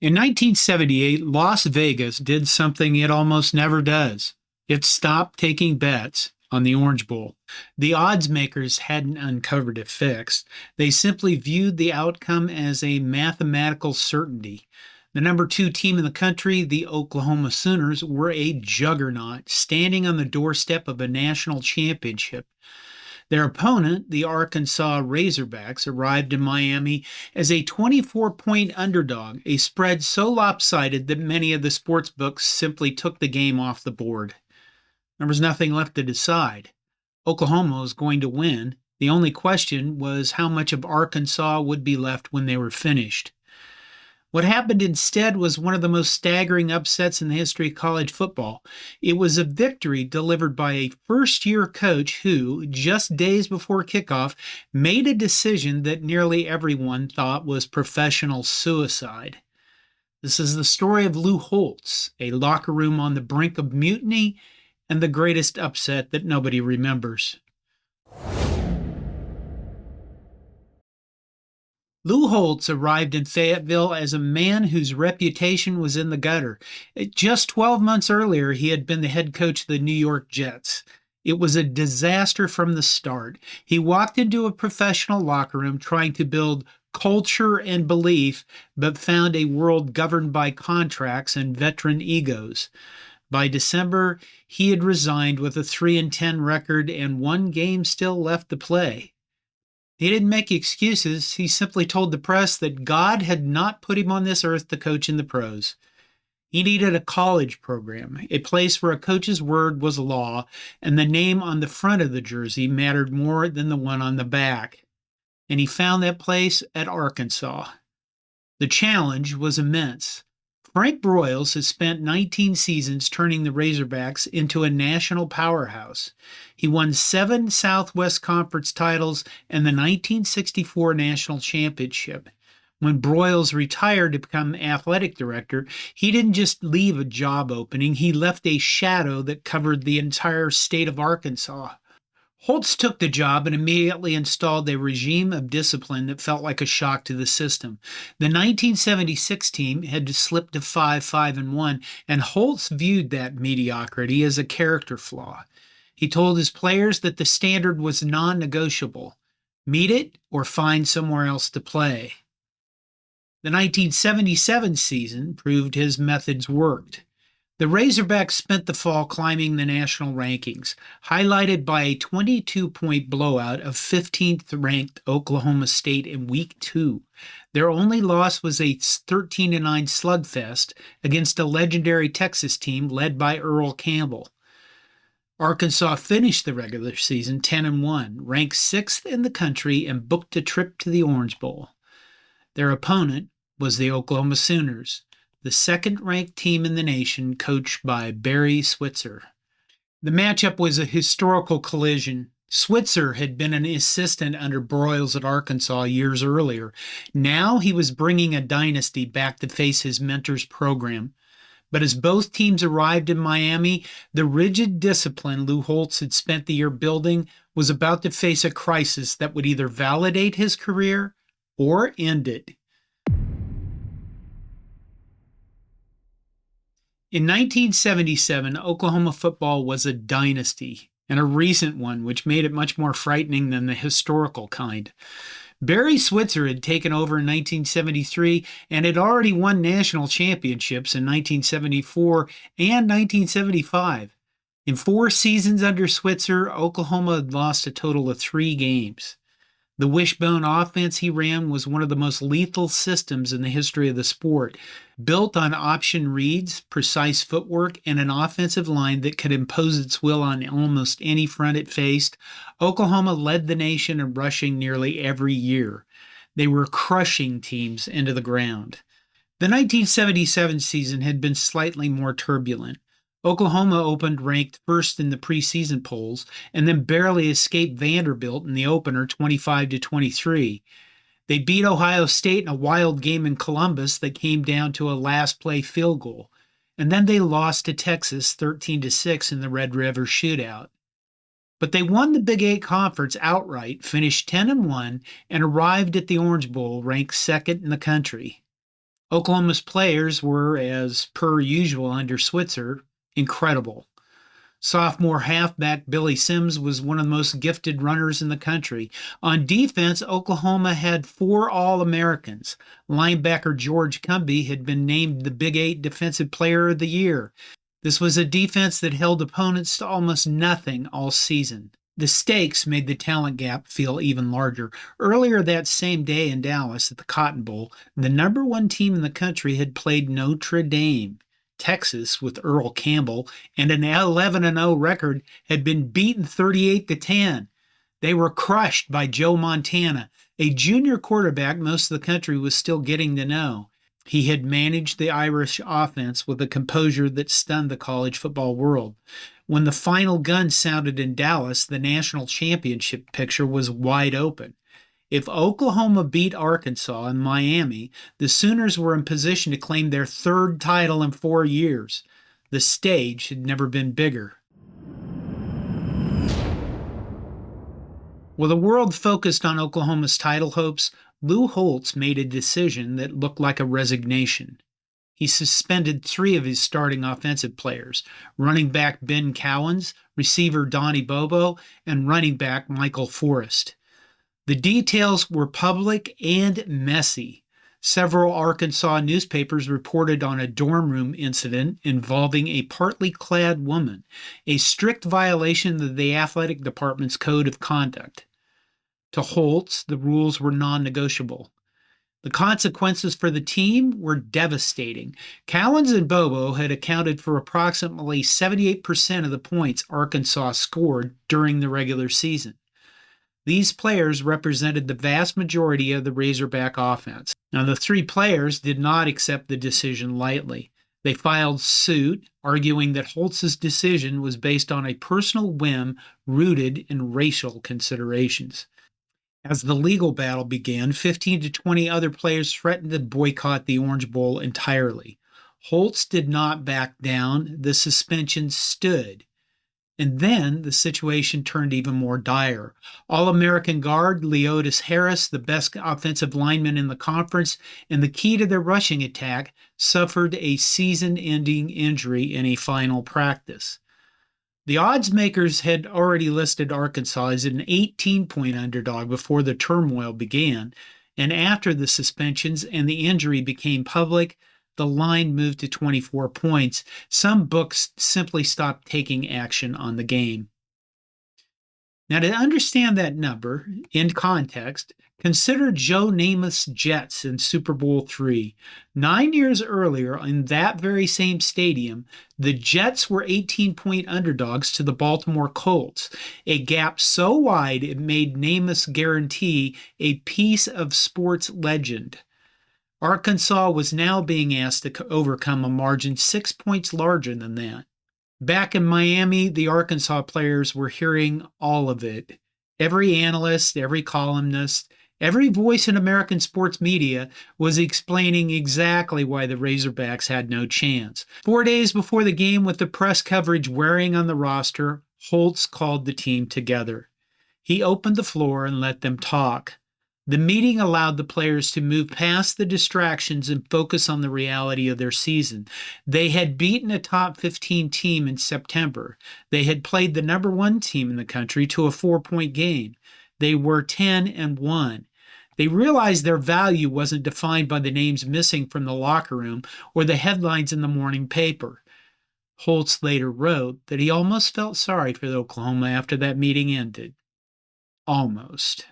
In 1978, Las Vegas did something it almost never does. It stopped taking bets on the Orange Bowl. The odds makers hadn't uncovered a fix. They simply viewed the outcome as a mathematical certainty. The number two team in the country, the Oklahoma Sooners, were a juggernaut, standing on the doorstep of a national championship. Their opponent, the Arkansas Razorbacks, arrived in Miami as a 24-point underdog, a spread so lopsided that many of the sportsbooks simply took the game off the board. There was nothing left to decide. Oklahoma was going to win. The only question was how much of Arkansas would be left when they were finished. What happened instead was one of the most staggering upsets in the history of college football. It was a victory delivered by a first-year coach who, just days before kickoff, made a decision that nearly everyone thought was professional suicide. This is the story of Lou Holtz, a locker room on the brink of mutiny, and the greatest upset that nobody remembers. Lou Holtz arrived in Fayetteville as a man whose reputation was in the gutter. Just 12 months earlier, he had been the head coach of the New York Jets. It was a disaster from the start. He walked into a professional locker room trying to build culture and belief, but found a world governed by contracts and veteran egos. By December, he had resigned with a 3-10 record and one game still left to play. He didn't make excuses. He simply told the press that God had not put him on this earth to coach in the pros. He needed a college program, a place where a coach's word was law, and the name on the front of the jersey mattered more than the one on the back. And he found that place at Arkansas. The challenge was immense. Frank Broyles has spent 19 seasons turning the Razorbacks into a national powerhouse. He won 7 Southwest Conference titles and the 1964 National Championship. When Broyles retired to become athletic director, he didn't just leave a job opening, he left a shadow that covered the entire state of Arkansas. Holtz took the job and immediately installed a regime of discipline that felt like a shock to the system. The 1976 team had slipped to 5-1, and Holtz viewed that mediocrity as a character flaw. He told his players that the standard was non-negotiable. Meet it or find somewhere else to play. The 1977 season proved his methods worked. The Razorbacks spent the fall climbing the national rankings, highlighted by a 22-point blowout of 15th-ranked Oklahoma State in Week 2. Their only loss was a 13-9 slugfest against a legendary Texas team led by Earl Campbell. Arkansas finished the regular season 10-1, ranked 6th in the country, and booked a trip to the Orange Bowl. Their opponent was the Oklahoma Sooners, the second-ranked team in the nation, coached by Barry Switzer. The matchup was a historical collision. Switzer had been an assistant under Broyles at Arkansas years earlier. Now he was bringing a dynasty back to face his mentor's program. But as both teams arrived in Miami, the rigid discipline Lou Holtz had spent the year building was about to face a crisis that would either validate his career or end it. In 1977, Oklahoma football was a dynasty, and a recent one, which made it much more frightening than the historical kind. Barry Switzer had taken over in 1973 and had already won national championships in 1974 and 1975. In 4 seasons under Switzer, Oklahoma had lost a total of 3 games. The wishbone offense he ran was one of the most lethal systems in the history of the sport. Built on option reads, precise footwork, and an offensive line that could impose its will on almost any front it faced, Oklahoma led the nation in rushing nearly every year. They were crushing teams into the ground. The 1977 season had been slightly more turbulent. Oklahoma opened ranked first in the preseason polls and then barely escaped Vanderbilt in the opener 25-23. They beat Ohio State in a wild game in Columbus that came down to a last-play field goal. And then they lost to Texas 13-6 in the Red River Shootout. But they won the Big 8 Conference outright, finished 10-1, and arrived at the Orange Bowl ranked second in the country. Oklahoma's players were, as per usual under Switzer, incredible. Sophomore halfback Billy Sims was one of the most gifted runners in the country. On defense, Oklahoma had 4 All-Americans. Linebacker George Cumby had been named the Big 8 Defensive Player of the Year. This was a defense that held opponents to almost nothing all season. The stakes made the talent gap feel even larger. Earlier that same day in Dallas at the Cotton Bowl, the number 1 team in the country had played Notre Dame. Texas, with Earl Campbell and an 11-0 record, had been beaten 38-10. They were crushed by Joe Montana, a junior quarterback most of the country was still getting to know. He had managed the Irish offense with a composure that stunned the college football world. When the final gun sounded in Dallas, the national championship picture was wide open. If Oklahoma beat Arkansas and Miami, the Sooners were in position to claim their 3rd title in 4 years. The stage had never been bigger. While the world focused on Oklahoma's title hopes, Lou Holtz made a decision that looked like a resignation. He suspended 3 of his starting offensive players, running back Ben Cowens, receiver Donnie Bobo, and running back Michael Forrest. The details were public and messy. Several Arkansas newspapers reported on a dorm room incident involving a partly clad woman, a strict violation of the athletic department's code of conduct. To Holtz, the rules were non-negotiable. The consequences for the team were devastating. Cowens and Bobo had accounted for approximately 78% of the points Arkansas scored during the regular season. These players represented the vast majority of the Razorback offense. Now, the 3 players did not accept the decision lightly. They filed suit, arguing that Holtz's decision was based on a personal whim rooted in racial considerations. As the legal battle began, 15 to 20 other players threatened to boycott the Orange Bowl entirely. Holtz did not back down. The suspension stood. And then the situation turned even more dire. All-American guard Leotis Harris, the best offensive lineman in the conference and the key to their rushing attack, suffered a season-ending injury in a final practice. The odds makers had already listed Arkansas as an 18-point underdog before the turmoil began, and after the suspensions and the injury became public, the line moved to 24 points. Some books simply stopped taking action on the game. Now, to understand that number in context, consider Joe Namath's Jets in Super Bowl III. 9 years earlier, in that very same stadium, the Jets were 18-point underdogs to the Baltimore Colts, a gap so wide it made Namath's guarantee a piece of sports legend. Arkansas was now being asked to overcome a margin 6 points larger than that. Back in Miami, the Arkansas players were hearing all of it. Every analyst, every columnist, every voice in American sports media was explaining exactly why the Razorbacks had no chance. 4 days before the game, with the press coverage wearing on the roster, Holtz called the team together. He opened the floor and let them talk. The meeting allowed the players to move past the distractions and focus on the reality of their season. They had beaten a top 15 team in September. They had played the number 1 team in the country to a 4-point game. They were 10-1. They realized their value wasn't defined by the names missing from the locker room or the headlines in the morning paper. Holtz later wrote that he almost felt sorry for Oklahoma after that meeting ended. Almost.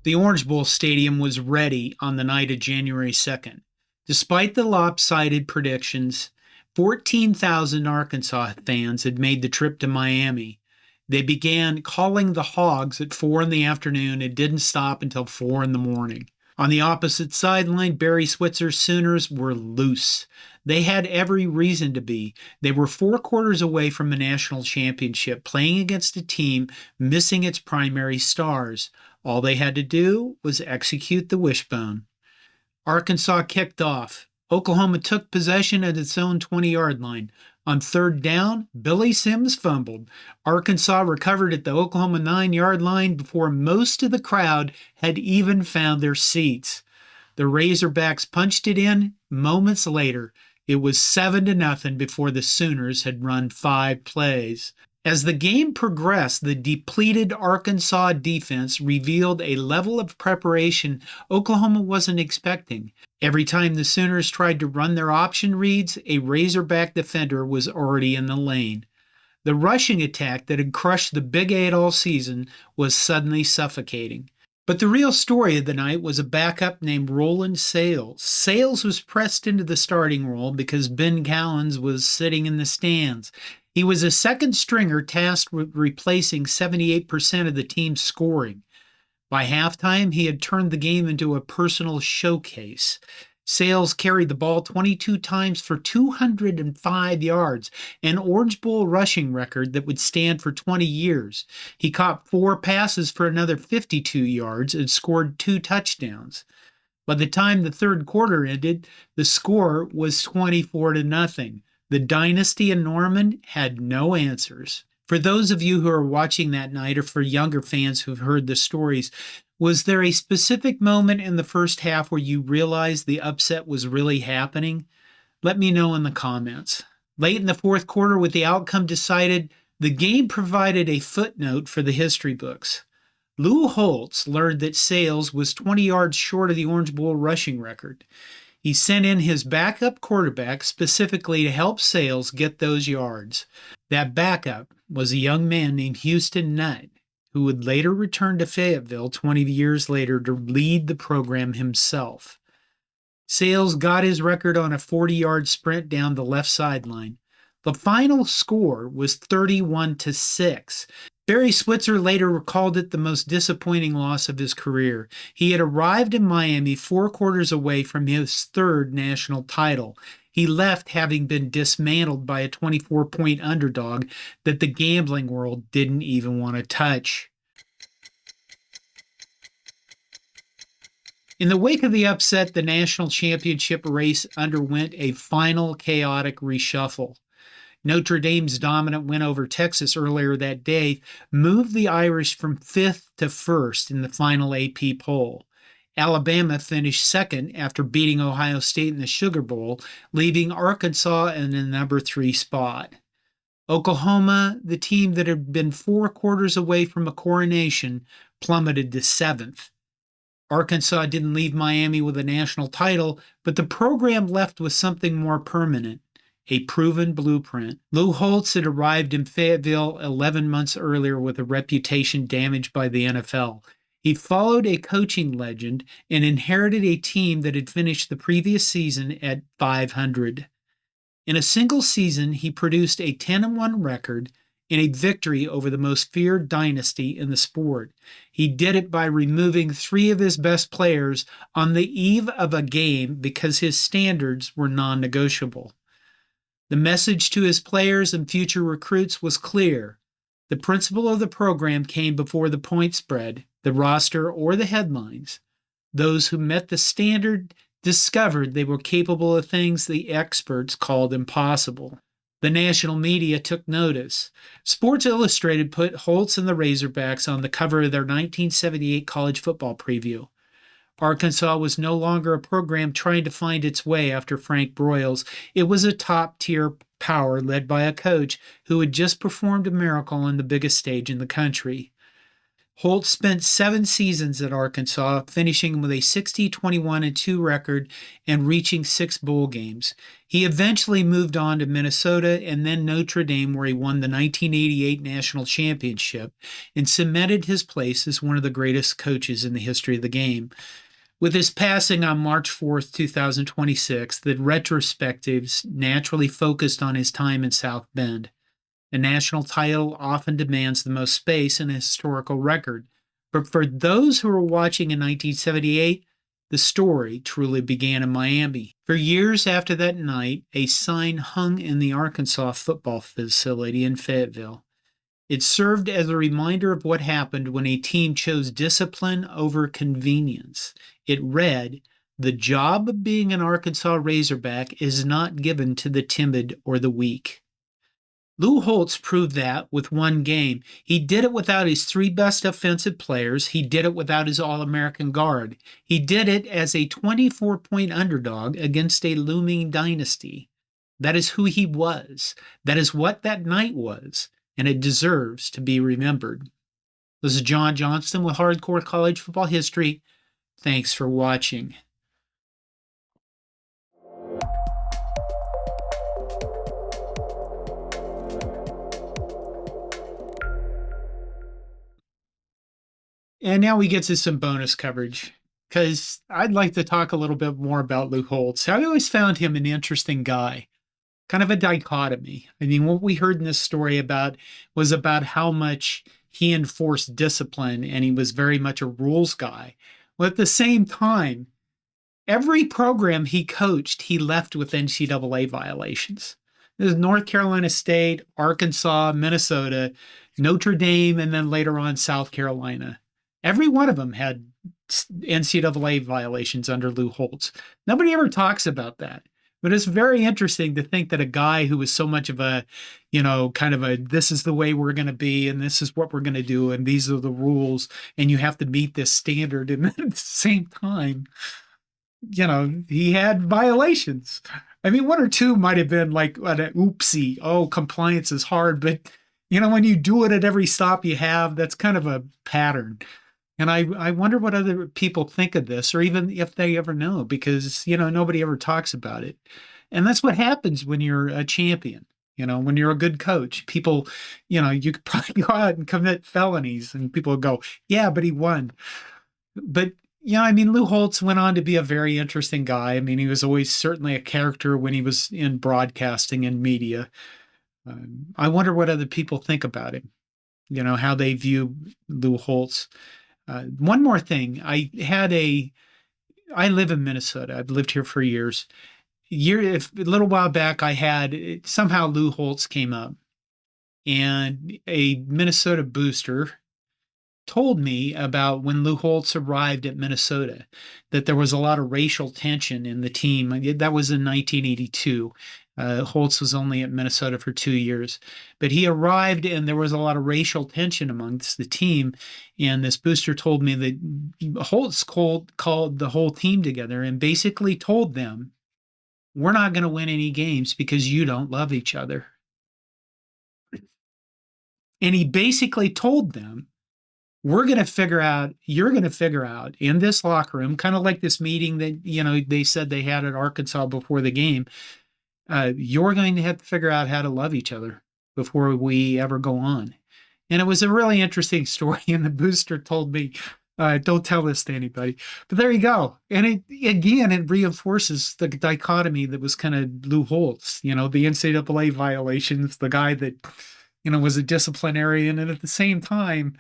The Orange Bowl Stadium was ready on the night of January 2nd. Despite the lopsided predictions, 14,000 Arkansas fans had made the trip to Miami. They began calling the Hogs at 4 in the afternoon and didn't stop until 4 in the morning. On the opposite sideline, Barry Switzer's Sooners were loose. They had every reason to be. They were 4 quarters away from a national championship, playing against a team missing its primary stars. All they had to do was execute the wishbone. Arkansas kicked off. Oklahoma took possession at its own 20-yard line. On third down, Billy Sims fumbled. Arkansas recovered at the Oklahoma 9-yard line before most of the crowd had even found their seats. The Razorbacks punched it in moments later. It was 7-0 before the Sooners had run 5 plays. As the game progressed, the depleted Arkansas defense revealed a level of preparation Oklahoma wasn't expecting. Every time the Sooners tried to run their option reads, a Razorback defender was already in the lane. The rushing attack that had crushed the Big 8 all season was suddenly suffocating. But the real story of the night was a backup named Roland Sales. Sales was pressed into the starting role because Ben Cowens was sitting in the stands. He was a second stringer tasked with replacing 78% of the team's scoring. By halftime, he had turned the game into a personal showcase. Sales carried the ball 22 times for 205 yards, an Orange Bowl rushing record that would stand for 20 years. He caught 4 passes for another 52 yards and scored 2 touchdowns. By the time the third quarter ended, the score was 24-0. The dynasty in Norman had no answers. For those of you who are watching that night, or for younger fans who've heard the stories, was there a specific moment in the first half where you realized the upset was really happening? Let me know in the comments. Late in the fourth quarter, with the outcome decided, the game provided a footnote for the history books. Lou Holtz learned that Sales was 20 yards short of the Orange Bowl rushing record. He sent in his backup quarterback specifically to help Sales get those yards. That backup was a young man named Houston Nutt, who would later return to Fayetteville 20 years later to lead the program himself. Sales got his record on a 40-yard sprint down the left sideline. The final score was 31-6. Barry Switzer later recalled it the most disappointing loss of his career. He had arrived in Miami 4 quarters away from his third national title. He left having been dismantled by a 24-point underdog that the gambling world didn't even want to touch. In the wake of the upset, the national championship race underwent a final chaotic reshuffle. Notre Dame's dominant win over Texas earlier that day moved the Irish from 5th to 1st in the final AP poll. Alabama finished 2nd after beating Ohio State in the Sugar Bowl, leaving Arkansas in the number 3 spot. Oklahoma, the team that had been 4 quarters away from a coronation, plummeted to 7th. Arkansas didn't leave Miami with a national title, but the program left with something more permanent. A proven blueprint. Lou Holtz had arrived in Fayetteville 11 months earlier with a reputation damaged by the NFL. He followed a coaching legend and inherited a team that had finished the previous season at 500. In a single season, he produced a 10-1 record and a victory over the most feared dynasty in the sport. He did it by removing 3 of his best players on the eve of a game because his standards were non-negotiable. The message to his players and future recruits was clear. The principle of the program came before the point spread, the roster, or the headlines. Those who met the standard discovered they were capable of things the experts called impossible. The national media took notice. Sports Illustrated put Holtz and the Razorbacks on the cover of their 1978 college football preview. Arkansas was no longer a program trying to find its way after Frank Broyles. It was a top-tier power led by a coach who had just performed a miracle on the biggest stage in the country. Holtz spent 7 seasons at Arkansas, finishing with a 60-21-2 record and reaching 6 bowl games. He eventually moved on to Minnesota and then Notre Dame, where he won the 1988 national championship and cemented his place as one of the greatest coaches in the history of the game. With his passing on March 4, 2026, the retrospectives naturally focused on his time in South Bend. A national title often demands the most space in a historical record, but for those who were watching in 1978, the story truly began in Miami. For years after that night, a sign hung in the Arkansas football facility in Fayetteville. It served as a reminder of what happened when a team chose discipline over convenience. It read, "The job of being an Arkansas Razorback is not given to the timid or the weak." Lou Holtz proved that with one game. He did it without his three best offensive players. He did it without his All-American guard. He did it as a 24-point underdog against a looming dynasty. That is who he was. That is what that night was, and it deserves to be remembered. This is John Johnston with Hardcore College Football History. Thanks for watching. And now we get to some bonus coverage because I'd like to talk a little bit more about Lou Holtz. I always found him an interesting guy, kind of a dichotomy. I mean, what we heard in this story about was about how much he enforced discipline and he was very much a rules guy. Well, at the same time, every program he coached, he left with NCAA violations. This is North Carolina State, Arkansas, Minnesota, Notre Dame, and then later on South Carolina. Every one of them had NCAA violations under Lou Holtz. Nobody ever talks about that. But it's very interesting to think that a guy who was so much of a, kind of a, this is the way we're going to be, and this is what we're going to do, and these are the rules, and you have to meet this standard. And then at the same time, he had violations. I mean, one or two might have been like an oopsie. Oh, compliance is hard. But, when you do it at every stop you have, that's kind of a pattern. And I wonder what other people think of this, or even if they ever know, because, nobody ever talks about it. And that's what happens when you're a champion. When you're a good coach, people, you could probably go out and commit felonies and people would go, yeah, but he won. But, Lou Holtz went on to be a very interesting guy. I mean, he was always certainly a character when he was in broadcasting and media. I wonder what other people think about him, how they view Lou Holtz. One more thing. I live in Minnesota. I've lived here for years. A little while back, somehow Lou Holtz came up, and a Minnesota booster told me about when Lou Holtz arrived at Minnesota, that there was a lot of racial tension in the team. That was in 1982. Holtz was only at Minnesota for 2 years, but he arrived and there was a lot of racial tension amongst the team. And this booster told me that Holtz called the whole team together and basically told them, we're not going to win any games because you don't love each other. And he basically told them, you're going to figure out in this locker room, kind of like this meeting that, they said they had at Arkansas before the game. You're going to have to figure out how to love each other before we ever go on. And it was a really interesting story. And the booster told me, don't tell this to anybody. But there you go. And it reinforces the dichotomy that was kind of Lou Holtz, the NCAA violations, the guy that, was a disciplinarian. And at the same time,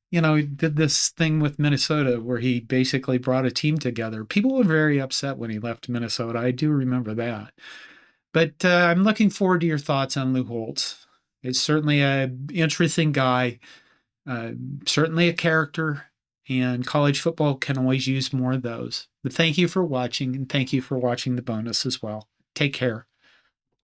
he did this thing with Minnesota where he basically brought a team together. People were very upset when he left Minnesota. I do remember that. But I'm looking forward to your thoughts on Lou Holtz. It's certainly an interesting guy, certainly a character, and college football can always use more of those. But thank you for watching, and thank you for watching the bonus as well. Take care.